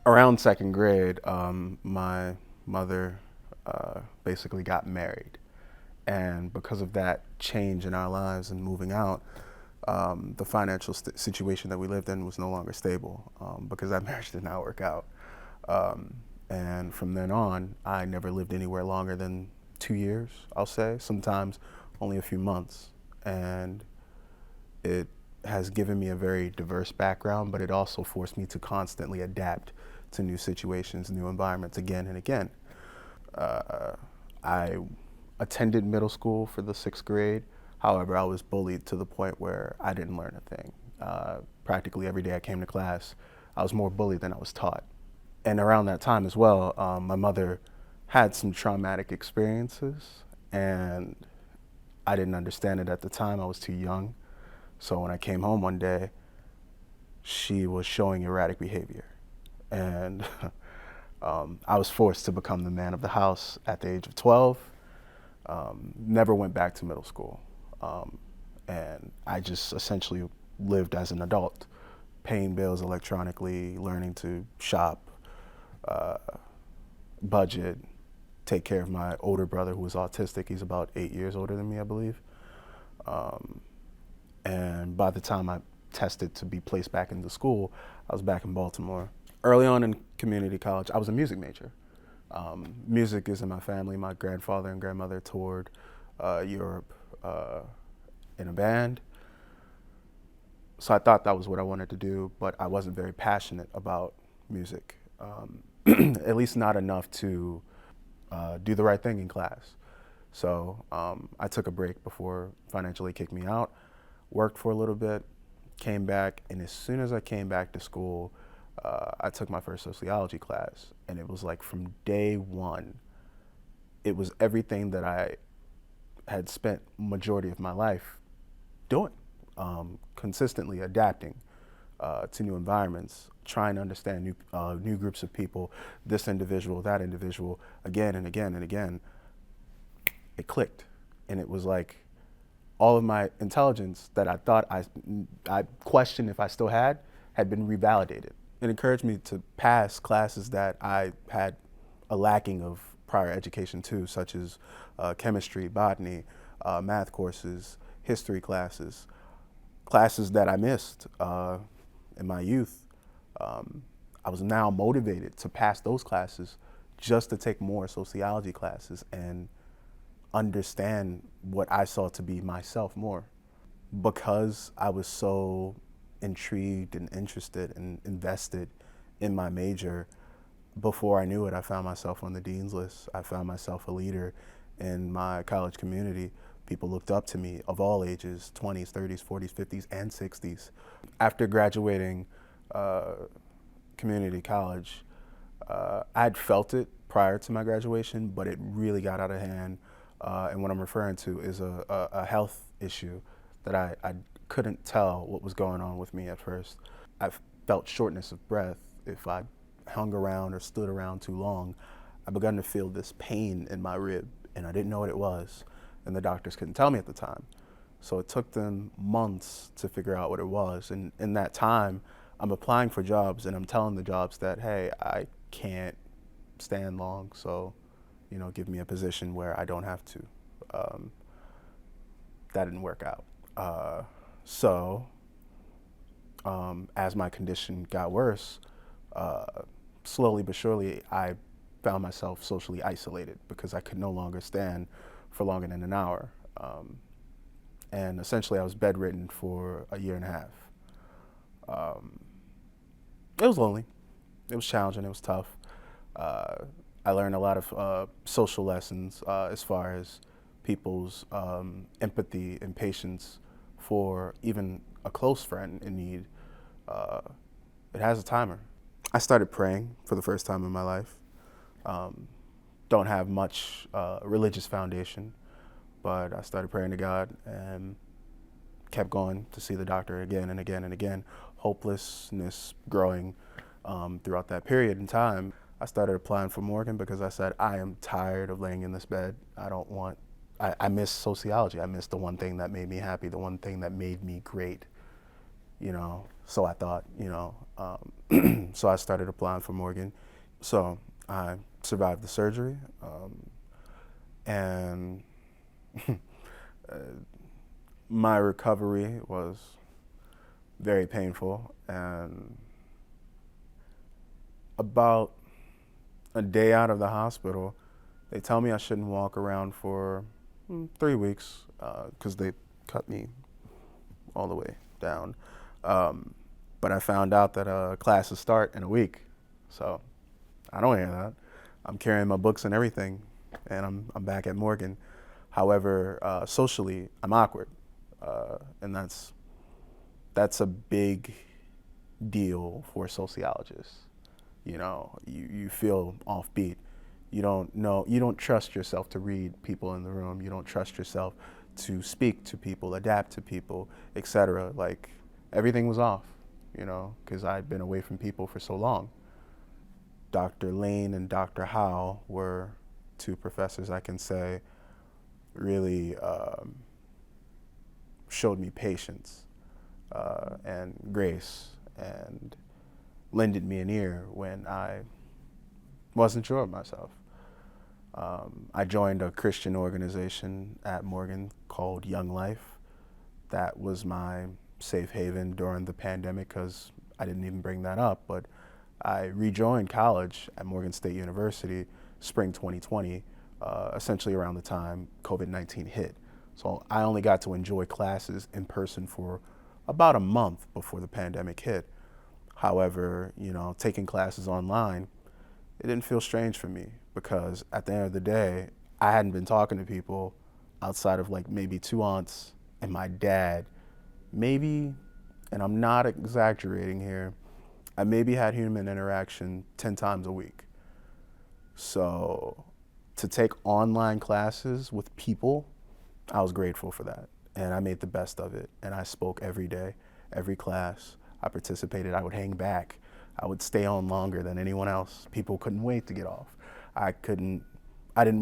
Around second grade, my mother basically got married. And because of that change in our lives and moving out, the financial situation that we lived in was no longer stable because that marriage did not work out. Um, and from then on, I never lived anywhere longer than 2 years, I'll say, sometimes only a few months. And it has given me a very diverse background, but it also forced me to constantly adapt to new situations, new environments again and again. Uh, I attended middle school for the sixth grade. However, I was bullied to the point where I didn't learn a thing. Practically every day I came to class, I was more bullied than I was taught. And around that time as well, my mother had some traumatic experiences, and I didn't understand it at the time. I was too young. So when I came home one day, she was showing erratic behavior. And I was forced to become the man of the house at the age of 12. Never went back to middle school. And I just essentially lived as an adult, paying bills electronically, learning to shop, uh, budget, take care of my older brother who was autistic. He's about 8 years older than me, I believe. Um, and by the time I tested to be placed back into school, I was back in Baltimore. Early on in community college, I was a music major. Music is in my family. My grandfather and grandmother toured Europe in a band. So I thought that was what I wanted to do, but I wasn't very passionate about music, at least not enough to do the right thing in class. So I took a break before financially kicked me out, worked for a little bit, came back, and as soon as I came back to school, I took my first sociology class, and it was like from day one, it was everything that I had spent majority of my life doing, consistently adapting to new environments, trying to understand new groups of people, this individual, that individual, again and again and again. It clicked, and it was like all of my intelligence that I thought I questioned if I still had been revalidated. It encouraged me to pass classes that I had a lacking of prior education to, such as chemistry, botany, math courses, history classes, classes that I missed in my youth. I was now motivated to pass those classes just to take more sociology classes and understand what I saw to be myself more. Because I was so intrigued and interested and invested in my major, before I knew it, I found myself on the dean's list. I found myself a leader in my college community. People looked up to me of all ages, 20s, 30s, 40s, 50s, and 60s. After graduating community college, I'd felt it prior to my graduation, but it really got out of hand. And what I'm referring to is a health issue that I couldn't tell what was going on with me at first. I felt shortness of breath if I hung around or stood around too long. I began to feel this pain in my rib, and I didn't know what it was, and the doctors couldn't tell me at the time. So it took them months to figure out what it was. And in that time, I'm applying for jobs, and I'm telling the jobs that, hey, I can't stand long, so give me a position where I don't have to. That didn't work out. So as my condition got worse, slowly but surely, I found myself socially isolated because I could no longer stand for longer than an hour. And essentially, I was bedridden for a year and a half. It was lonely. It was challenging. It was tough. I learned a lot of social lessons as far as people's empathy and patience for even a close friend in need. It has a timer. I started praying for the first time in my life. Don't have much religious foundation, but I started praying to God and kept going to see the doctor again and again and again. Hopelessness growing throughout that period in time. I started applying for Morgan because I said, I am tired of laying in this bed. I miss sociology. I miss the one thing that made me happy, the one thing that made me great. So I thought, so I started applying for Morgan. So I survived the surgery, and my recovery was very painful. And about a day out of the hospital, they tell me I shouldn't walk around for 3 weeks because they cut me all the way down. But I found out that classes start in a week, so I don't hear that. I'm carrying my books and everything, and I'm back at Morgan. However, socially, I'm awkward, and that's a big deal for sociologists. You feel offbeat. You don't trust yourself to read people in the room. You don't trust yourself to speak to people, adapt to people, etc. Like, everything was off, because I'd been away from people for so long. Dr. Lane and Dr. Howe were two professors I can say really showed me patience and grace and lended me an ear when I wasn't sure of myself. I joined a Christian organization at Morgan called Young Life. That was my safe haven during the pandemic, because I didn't even bring that up, but I rejoined college at Morgan State University spring 2020, essentially around the time COVID-19 hit. So I only got to enjoy classes in person for about a month before the pandemic hit. However, taking classes online, it didn't feel strange for me, because at the end of the day, I hadn't been talking to people outside of like maybe two aunts and my dad. Maybe, and I'm not exaggerating here, I maybe had human interaction 10 times a week. So to take online classes with people, I was grateful for that. And I made the best of it. And I spoke every day, every class. I participated. I would hang back. I would stay on longer than anyone else. People couldn't wait to get off. I didn't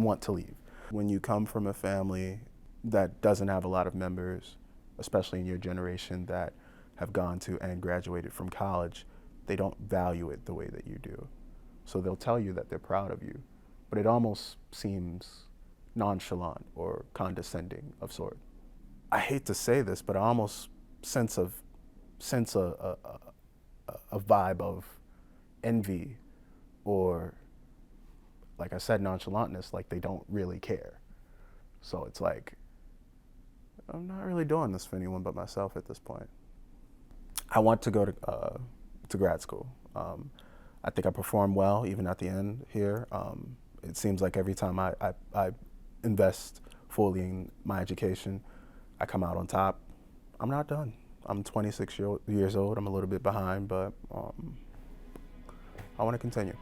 want to leave. When you come from a family that doesn't have a lot of members, especially in your generation that have gone to and graduated from college, they don't value it the way that you do. So they'll tell you that they're proud of you, but it almost seems nonchalant or condescending of sort. I hate to say this, but I almost sense a vibe of envy, or, like I said, nonchalantness, like they don't really care. So it's like, I'm not really doing this for anyone but myself at this point. I want to go to grad school. I think I perform well, even at the end here. It seems like every time I invest fully in my education, I come out on top. I'm not done. I'm 26 years old. I'm a little bit behind, but I want to continue.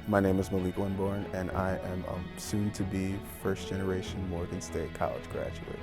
My name is Malik Winborn, and I am a soon-to-be first-generation Morgan State college graduate.